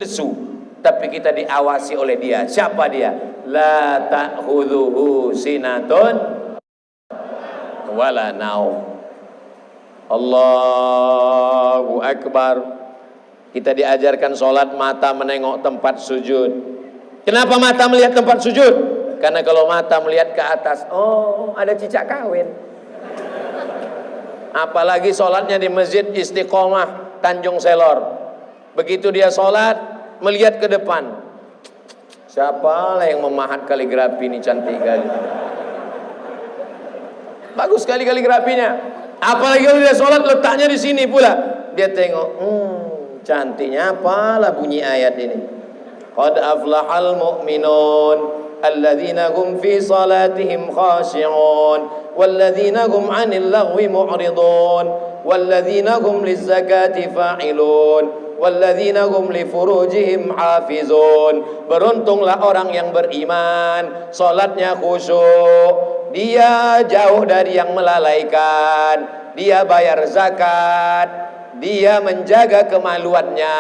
lesu, tapi kita diawasi oleh Dia. Siapa Dia? La ta'khudhuhu sinatun wala naum. Allahu Akbar. Kita diajarkan sholat mata menengok tempat sujud. Kenapa mata melihat tempat sujud? Karena kalau mata melihat ke atas, oh ada cicak kawin. Apalagi sholatnya di Masjid Istiqomah Tanjung Selor. Begitu dia sholat, melihat ke depan. Siapa lah yang memahat kaligrafi ini, cantik kali. Bagus sekali kaligrafinya. Apalagi kalau dia sholat letaknya di sini pula. Dia tengok, cantiknya apalah bunyi ayat ini. Qad aflahal mu'minun alladzina hum fi salatihim khashi'un walladzina hum 'anil lagwi mu'ridun walladzina hum lizzakati fa'ilun walladzina hum li furujihim hafizun. Beruntunglah orang yang beriman, salatnya khusyuk, dia jauh dari yang melalaikan, dia bayar zakat, dia menjaga kemaluannya.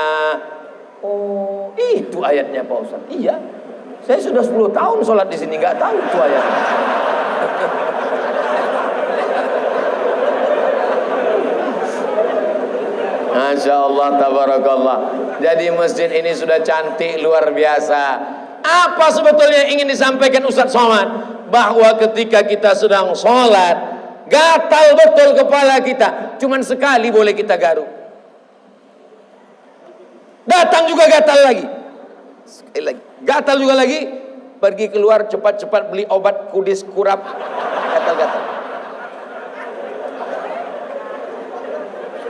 Oh, itu ayatnya Pak Ustaz. Iya. Saya sudah 10 tahun sholat di sini, nggak tahu itu ayatnya. Masya Allah, tabarakallah. Jadi masjid ini sudah cantik luar biasa. Apa sebetulnya yang ingin disampaikan Ustaz Somad? Bahwa ketika kita sedang sholat, gatal betul kepala kita. Cuman sekali boleh kita garuk. Datang juga gatal lagi. Sekali lagi. Gatal juga lagi. Pergi keluar cepat-cepat beli obat kudis kurap. Gatal-gatal.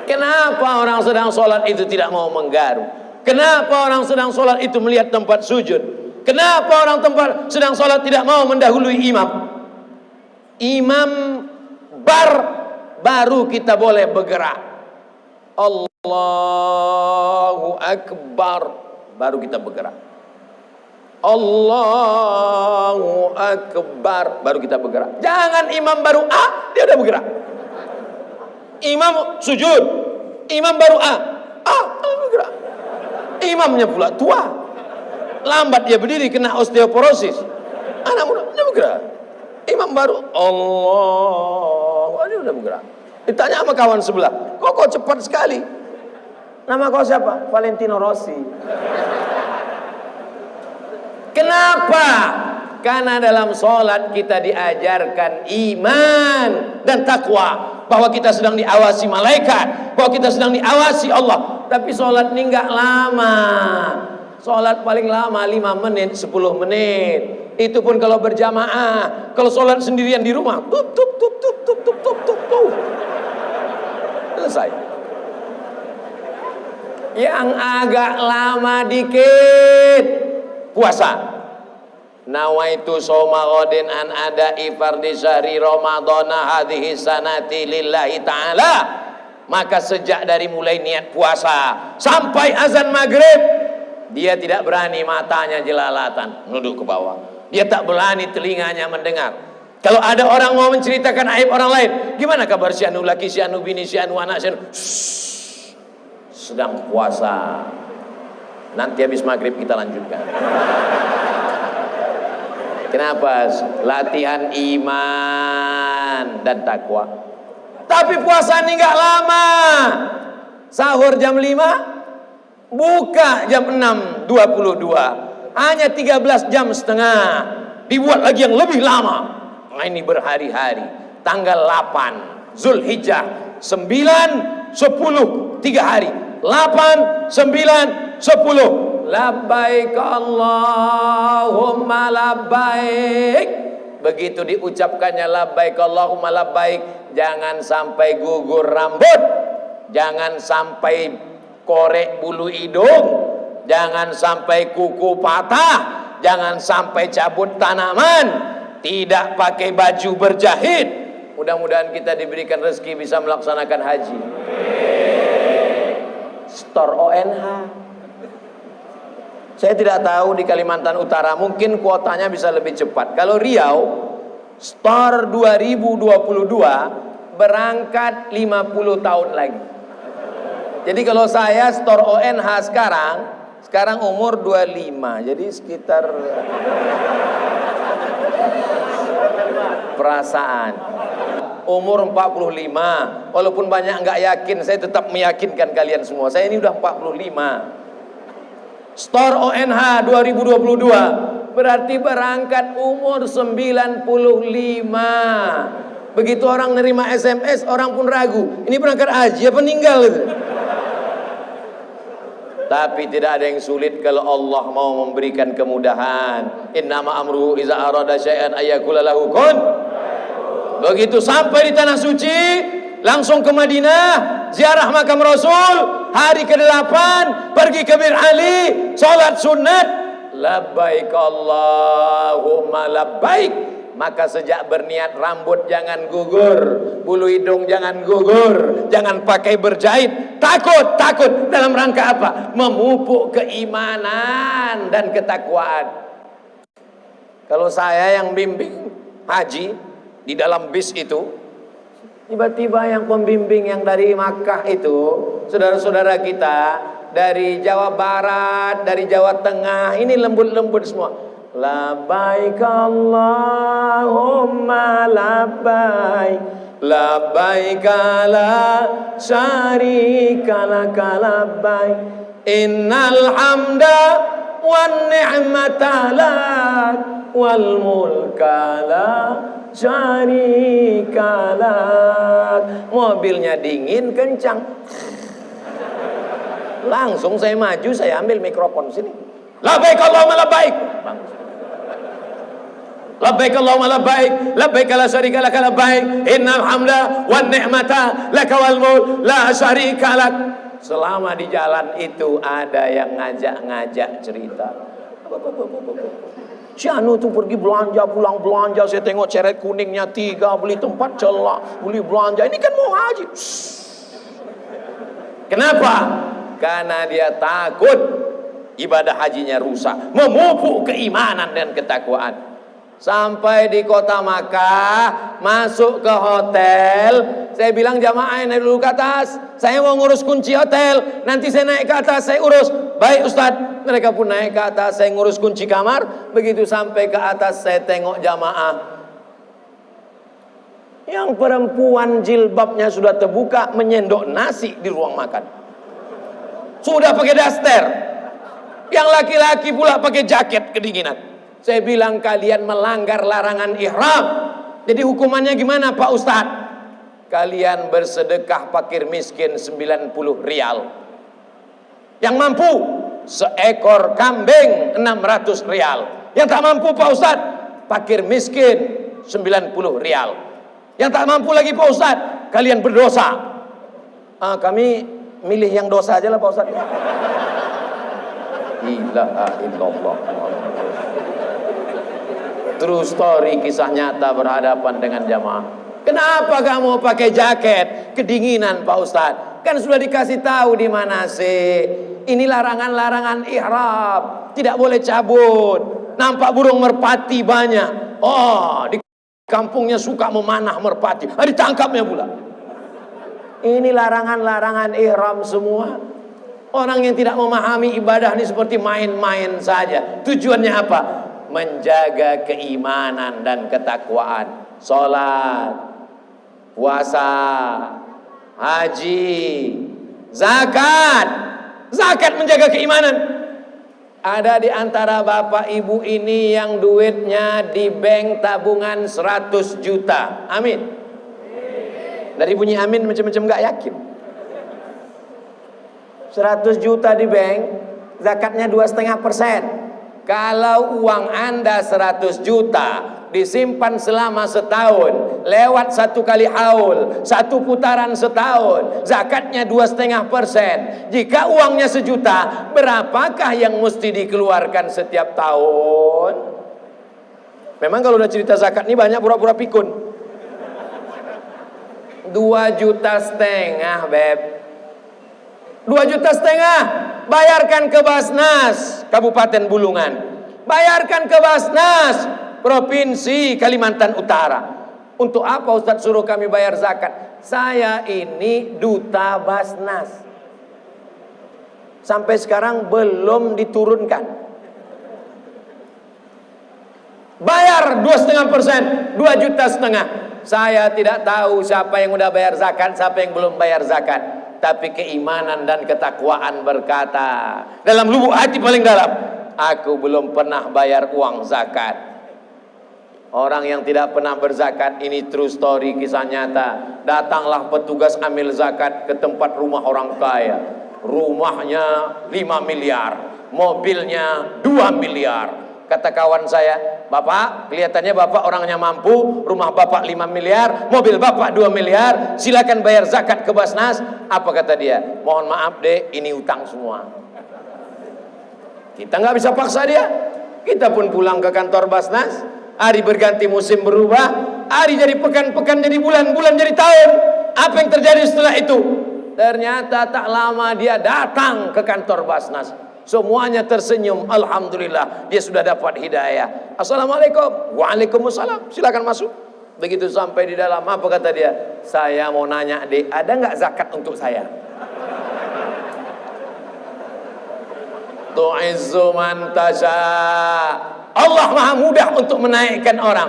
Kenapa orang sedang sholat itu tidak mau menggaruk? Kenapa orang sedang sholat itu melihat tempat sujud? Kenapa orang sedang sholat tidak mau mendahului imam? Imam baru kita boleh bergerak. Allahu Akbar, baru kita bergerak. Allahu Akbar, baru kita bergerak. Jangan imam baru dia udah bergerak. Imam sujud, imam baru bergerak. Imamnya pula tua, lambat dia berdiri, kena osteoporosis. Anak muda dia bergerak. Imam baru, dia udah bergerak. Ditanya sama kawan sebelah, kok cepat sekali? Nama kau siapa? Valentino Rossi. Kenapa? Karena dalam sholat kita diajarkan iman dan takwa, bahwa kita sedang diawasi malaikat, bahwa kita sedang diawasi Allah. Tapi sholat ini nggak lama. Sholat paling lama 5 menit, 10 menit. Itu pun kalau berjamaah. Kalau sholat sendirian di rumah, selesai. Yang agak lama dikit, puasa. Nawaitu soma godin an ada ifardi syahri ramadana hadhihi sanati lillahi ta'ala. Maka sejak dari mulai niat puasa sampai azan maghrib, dia tidak berani matanya jelalatan menunduk ke bawah. Dia tak berani telinganya mendengar. Kalau ada orang mau menceritakan aib orang lain, gimana kabar si anu laki, si anu bini, si anu anak, si anu... sedang puasa. Nanti habis maghrib kita lanjutkan. Kenapa? Latihan iman dan takwa. Tapi puasa ini nggak lama. Sahur jam 5, buka jam 6.22. Hanya 13 jam setengah. Dibuat lagi yang lebih lama. Nah, ini berhari-hari. Tanggal 8 Zulhijjah, 9, 10, 3 hari. 8, 9, 10. Labbaik Allahumma labbaik. Begitu diucapkannya labbaik Allahumma labbaik, jangan sampai gugur rambut, jangan sampai korek bulu hidung, jangan sampai kuku patah, jangan sampai cabut tanaman, tidak pakai baju berjahit. Mudah-mudahan kita diberikan rezeki bisa melaksanakan haji. Store ONH. Saya tidak tahu di Kalimantan Utara, mungkin kuotanya bisa lebih cepat. Kalau Riau, store 2022 berangkat 50 tahun lagi. Jadi kalau saya store ONH sekarang, Sekarang umur 25, jadi sekitar perasaan. Umur 45, walaupun banyak nggak yakin, saya tetap meyakinkan kalian semua. Saya ini udah 45. Store ONH 2022 berarti berangkat umur 95. Begitu orang nerima SMS, orang pun ragu, ini berangkat haji apa meninggal gitu. Tapi tidak ada yang sulit kalau Allah mau memberikan kemudahan. Innama amruhu iza arada syai'an ayyakula lahu kun. Begitu sampai di tanah suci, langsung ke Madinah, ziarah makam Rasul, hari ke-8, pergi ke Bir Ali, sholat sunat, labbaik Allahumma labbaik. Maka sejak berniat, rambut jangan gugur, bulu hidung jangan gugur, jangan pakai berjahit. Takut dalam rangka apa? Memupuk keimanan dan ketakwaan. Kalau saya yang bimbing haji di dalam bis itu, tiba-tiba yang pembimbing yang dari Makkah itu, saudara-saudara kita dari Jawa Barat, dari Jawa Tengah, ini lembut-lembut semua. Labbaik Allahumma labbaik, labbaik la syarika laka labbaik, innal hamda wan ni'mata lak wal mulka la syarika lak. Mobilnya dingin kencang, langsung saya maju, saya ambil mikrofon sini. Labbaik Allahumma labbaik, labbaik Allahumma labbaik, labbaik la syarika laka labbaik, innal hamda wan ni'mata laka wal mulk la syarika lak. Selama di jalan itu ada yang ngajak-ngajak cerita. Si Anu tuh pergi belanja, pulang belanja, saya tengok ceret kuningnya 3, beli tempat celak, beli belanja. Ini kan mau haji. Kenapa? Karena dia takut ibadah hajinya rusak, memupuk keimanan dan ketakwaan. Sampai di kota Makkah, masuk ke hotel, saya bilang jamaah naik dulu ke atas, saya mau ngurus kunci hotel, nanti saya naik ke atas, saya urus. Baik Ustadz. Mereka pun naik ke atas, saya ngurus kunci kamar. Begitu sampai ke atas, saya tengok jamaah yang perempuan jilbabnya sudah terbuka, menyendok nasi di ruang makan, sudah pakai daster. Yang laki-laki pula pakai jaket kedinginan. Saya bilang kalian melanggar larangan ihram. Jadi hukumannya gimana Pak Ustadz? Kalian bersedekah fakir miskin 90 rial. Yang mampu seekor kambing 600 rial. Yang tak mampu Pak Ustadz, fakir miskin 90 rial. Yang tak mampu lagi Pak Ustadz, kalian berdosa. Kami milih yang dosa aja lah Pak Ustadz. Ilaha illallah. True story, kisah nyata berhadapan dengan jamaah. Kenapa kamu pakai jaket? Kedinginan Pak Ustadz. Kan sudah dikasih tahu di mana sih? Ini larangan-larangan ihram, tidak boleh cabut. Nampak burung merpati banyak. Oh, di kampungnya suka memanah merpati. Ditangkapnya pula. Ini larangan-larangan ihram semua. Orang yang tidak memahami ibadah ini seperti main-main saja. Tujuannya apa? Menjaga keimanan dan ketakwaan. Salat, puasa, haji, zakat. Zakat menjaga keimanan. Ada di antara bapak ibu ini yang duitnya di bank tabungan 100 juta. Amin. Dari bunyi amin macam-macam gak yakin. 100 juta di bank, zakatnya 2,5%. Kalau uang Anda 100 juta disimpan selama setahun, lewat 1 kali haul, 1 putaran setahun, zakatnya 2,5%. Jika uangnya 1 juta, berapakah yang mesti dikeluarkan setiap tahun? Memang kalau udah cerita zakat ini banyak pura-pura pikun. 2,5 juta, Beb. 2,5 juta, bayarkan ke Basnas Kabupaten Bulungan, bayarkan ke Basnas Provinsi Kalimantan Utara. Untuk apa Ustadz suruh kami bayar zakat? Saya ini duta Basnas. Sampai sekarang belum diturunkan. Bayar 2,5%, 2,5 juta. Saya tidak tahu siapa yang udah bayar zakat, siapa yang belum bayar zakat. Tapi keimanan dan ketakwaan berkata dalam lubuk hati paling dalam, aku belum pernah bayar uang zakat. Orang yang tidak pernah berzakat, ini true story, kisah nyata. Datanglah petugas ambil zakat ke tempat rumah orang kaya. Rumahnya 5 miliar, mobilnya 2 miliar. Kata kawan saya, Bapak, kelihatannya Bapak orangnya mampu, rumah Bapak 5 miliar, mobil Bapak 2 miliar, silakan bayar zakat ke Basnas. Apa kata dia? Mohon maaf dek, ini utang semua. Kita nggak bisa paksa dia. Kita pun pulang ke kantor Basnas, hari berganti musim berubah, hari jadi pekan, pekan jadi bulan, bulan jadi tahun. Apa yang terjadi setelah itu? Ternyata tak lama dia datang ke kantor Basnas. Semuanya tersenyum, alhamdulillah dia sudah dapat hidayah. Assalamualaikum. Waalaikumsalam. Silakan masuk. Begitu sampai di dalam, apa kata dia? Saya mau nanya dek, ada nggak zakat untuk saya? Tu'izzu man tasha. Allah maha mudah untuk menaikkan orang.